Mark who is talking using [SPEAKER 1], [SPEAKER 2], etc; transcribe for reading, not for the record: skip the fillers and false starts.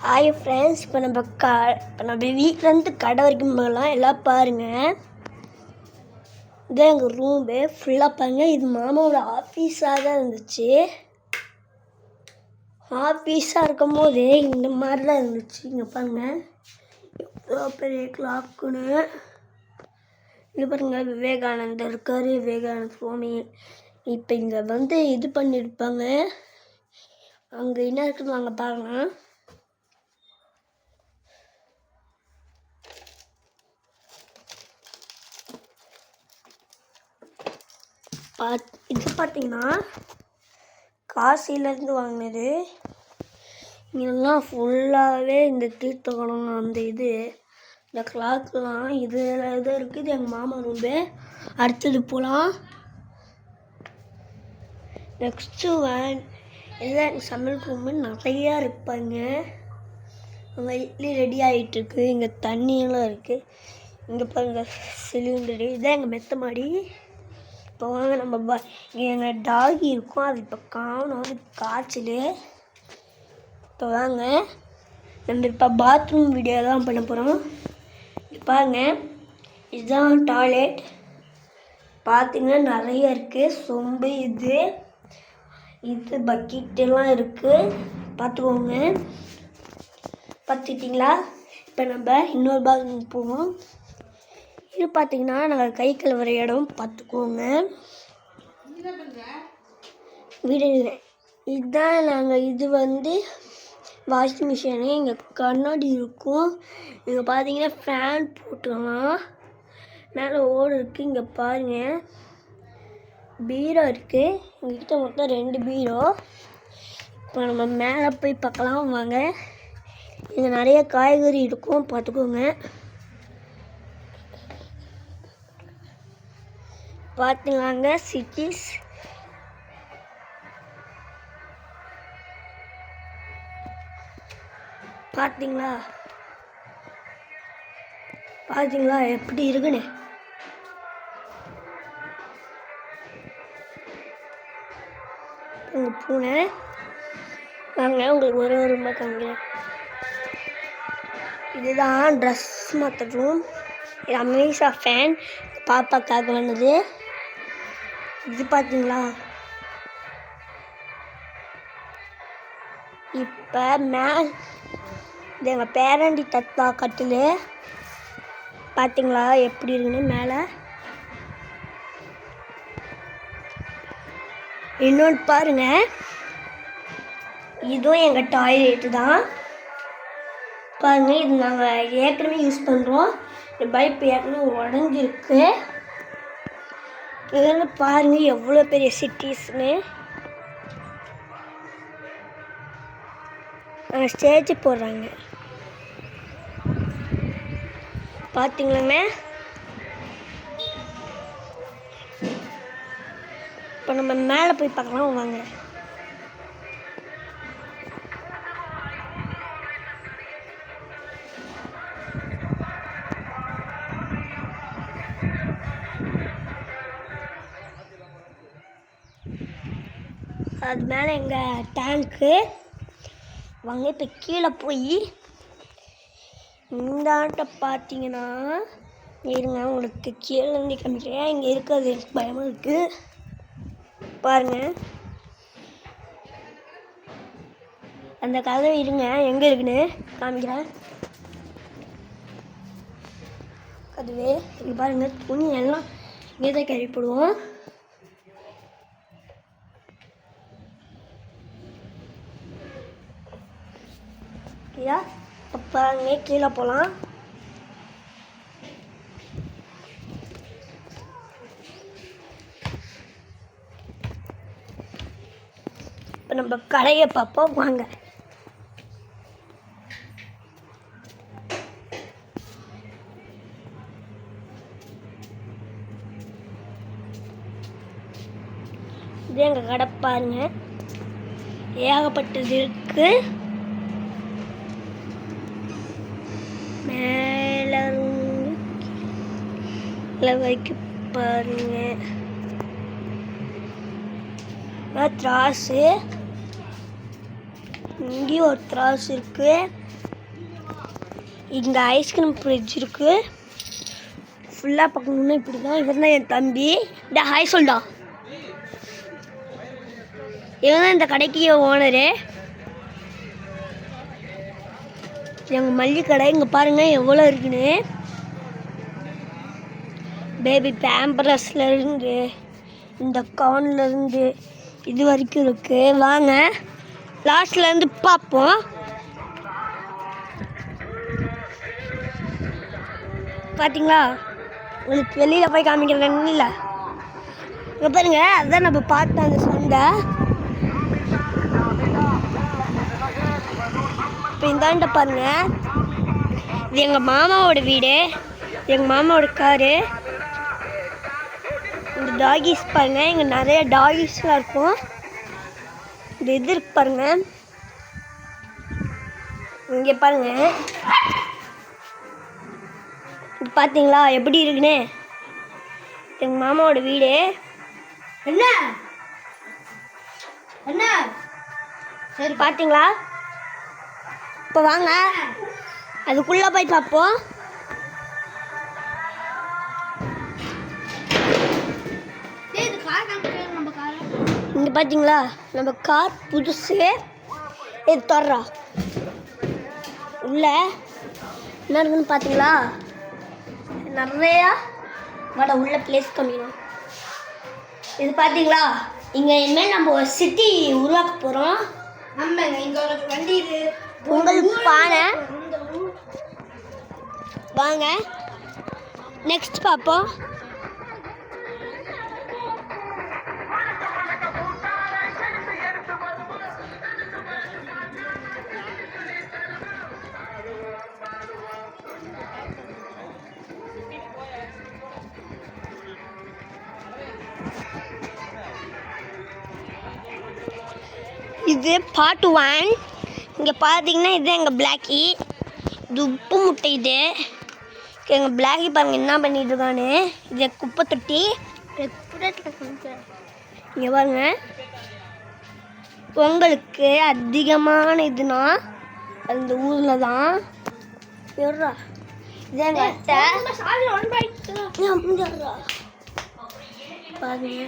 [SPEAKER 1] Hi friends, இப்போ நம்ம வீட்டிலேருந்து கடை வரைக்கும் போகலாம். எல்லாம் பாருங்கள். இதான் எங்கள் ரூமு ஃபுல்லாக பாருங்கள். இது மாமாவோட ஆஃபீஸாக தான் இருந்துச்சு. ஆஃபீஸாக இருக்கும் போது இந்த மாதிரி தான் இருந்துச்சு. இங்கே பாருங்கள், எவ்வளோ பெரிய கிளாக்குன்னு. இது பாருங்கள், விவேகானந்தர் இருக்கார், விவேகானந்த சுவாமி. இப்போ இங்கே வந்து இது பண்ணியிருப்பாங்க. அங்கே என்ன இருக்குன்னு வாங்க பாருங்கள். இது பார்த்தீங்கன்னா காசிலேருந்து வாங்கினது. இங்கெல்லாம் ஃபுல்லாகவே இந்த தீர்த்தகுளம் அந்த இது இந்த கிளாக்லாம் இதில் இது இருக்குது. எங்கள் மாமா ரூம்பு. அடுத்தது போகலாம். நெக்ஸ்ட்டு எல்லாம் எங்கள் சமையல் ரூமு நிறையா இருப்பாங்க. அங்கே இட்லி ரெடி ஆகிட்டுருக்கு. இங்கே தண்ணியெல்லாம் இருக்குது. இங்கே பாருங்கள் சிலிண்டரு. இதான் எங்கள் மெத்த மாடி. இப்போ வாங்க நம்ம எங்கள் டாகி இருக்கும், அது இப்போ காணும், அது காய்ச்சல். இப்போ வாங்க நம்ம இப்போ பாத்ரூம் வீடியோ தான் பண்ண போகிறோம். பாருங்க, இதுதான் டாய்லெட். பார்த்திங்கன்னா நிறைய இருக்குது. சொம்பு இது பக்கெட்டெல்லாம் இருக்குது. பார்த்துக்கோங்க. பார்த்துக்கிட்டிங்களா? இப்போ நம்ம இன்னொரு பாத்ரூம் போவோம். இது பார்த்திங்கன்னா நாங்கள் கை கழுவுற இடம். பார்த்துக்கோங்க. வீடு இதுதான் நாங்கள். இது வந்து வாஷிங் மிஷினு. இங்கே கண்ணாடி இருக்கும். இங்கே பார்த்தீங்கன்னா ஃபேன் போட்டுக்கலாம். மேலே ஓடு இருக்குது. இங்கே பாருங்கள், பீரோ இருக்குது. எங்ககிட்ட மொத்தம் 2 பீரோ. இப்போ நம்ம மேலே போய் பார்க்கலாம் வாங்க. இங்கே நிறைய காய்கறி இருக்கும், பார்த்துக்கோங்க. பார்த்துக்கலாங்க. சிட்டிஸ் பார்த்தீங்களா எப்படி இருக்குன்னு. உங்கள் பூனை வாங்க, உங்களுக்கு ஒரு ரூபாய் காமிக்கிறேன். இதுதான் ட்ரெஸ் மாற்ற ரூம். இது அமேசா ஃபேன் பாப்பாக்காக வந்தது. இது பார்த்தீங்களா? இப்போ இது எங்கள் பேரண்டி தத்தா கட்டில். பார்த்தீங்களா எப்படி இருக்குன்னு மேலே. இன்னொன்று பாருங்க, இதுவும் எங்கள் டாய்லெட்டு தான். பாருங்க, இது நாங்கள் ஏற்கனவே யூஸ் பண்ணுறோம். இந்த பைப் ஏற்கனவே உடஞ்சிருக்கு. இதில் பாருங்கள் எவ்வளோ பெரிய சிட்டிஸ்னு. ஸ்டேஜ் போடுறாங்க. பார்த்தீங்களாங்க. இப்போ நம்ம மேலே போய் பார்க்கலாம் வாங்க. அது மேலே எங்கள் டேங்க்கு. வாங்க இப்போ கீழே போய் இந்த ஆட்டை பார்த்தீங்கன்னா இருங்க, உங்களுக்கு கீழேருந்து காமிக்கிறேன். இங்கே இருக்கிறது எனக்கு பயமாக இருக்குது. பாருங்கள் அந்த கதவை. இருங்க, எங்கே இருக்குன்னு காமிக்கிறேன். கதவு இங்கே பாருங்கள். துணி எல்லாம் இங்கே தான் கழுவி போடுவோம். அப்போ அங்கே கீழே போகலாம். இப்போ நம்ம கடையை பார்ப்போம் வாங்க. இது எங்கள் கடை பாருங்க, ஏகப்பட்டது இருக்கு. மேலே வைக்க பாருங்க. திராசு இங்கேயும் ஒரு திராசு இருக்குது. இங்கே ஐஸ்கிரீம் ஃப்ரிட்ஜ் இருக்குது. ஃபுல்லாக பார்க்கணுன்னா இப்படி தான். இவர் தான் என் தம்பி. இந்த ஹாய் சொல்டா. இவன் தான் இந்த கடைக்கு ஓனரு. எங்கள் மல்லிகை கடை. இங்கே பாருங்கள் எவ்வளோ இருக்குன்னு. பேபி பேம்பரஸ்லேருந்து இந்த கார்ன்லேருந்து இது வரைக்கும் இருக்குது. வாங்க லாஸ்ட்லேருந்து பார்ப்போம். பார்த்தீங்களா, உங்களுக்கு வெளியில் போய் காமிக்கிறேன்னு இல்லை. இங்கே பாருங்க, அதுதான் நம்ம பார்த்தோம் அந்த சண்டை. இப்போ இந்தாண்ட பாருங்க, இது எங்கள் மாமாவோட வீடு, எங்கள் மாமாவோட காரு. இந்த டாகிஸ் பாருங்க, இங்கே நிறைய டாகிஸ்லாம் இருக்கும். இந்த இது இருக்கு பாருங்க, இங்கே பாருங்க. பார்த்தீங்களா எப்படி இருக்குன்னு? எங்கள் மாமாவோட வீடு. என்ன என்ன சரி பார்த்தீங்களா? இப்போ வாங்க அதுக்குள்ளே போய் பார்ப்போம். இங்கே பார்த்தீங்களா நம்ம கார் புதுசு. இது தொடரா உள்ள என்ன இருக்குன்னு பார்த்தீங்களா? நிறையா வட உள்ள பிளேஸ் கம்மியும். இது பார்த்தீங்களா, இங்கே இனிமேல் நம்ம ஒரு சிட்டி உருவாக்க போகிறோம். ஆமாங்க, இங்கே ஒரு வண்டி இது உங்களுக்கு பானை. வாங்க நெக்ஸ்ட் பார்ப்போம். இது பார்ட் 1. இங்கே பார்த்தீங்கன்னா இது எங்கள் பிளாக்கி. இது உப்பு முட்டை. இது எங்கள் பிளாக்கி பாருங்கள் என்ன பண்ணிட்டு இருக்கான்னு. இது குப்பை தொட்டி. இங்கே பாருங்க, பொங்கலுக்கு அதிகமான இதுனா அந்த ஊரில் தான். எவ்வளோ இதேங்க பாருங்க.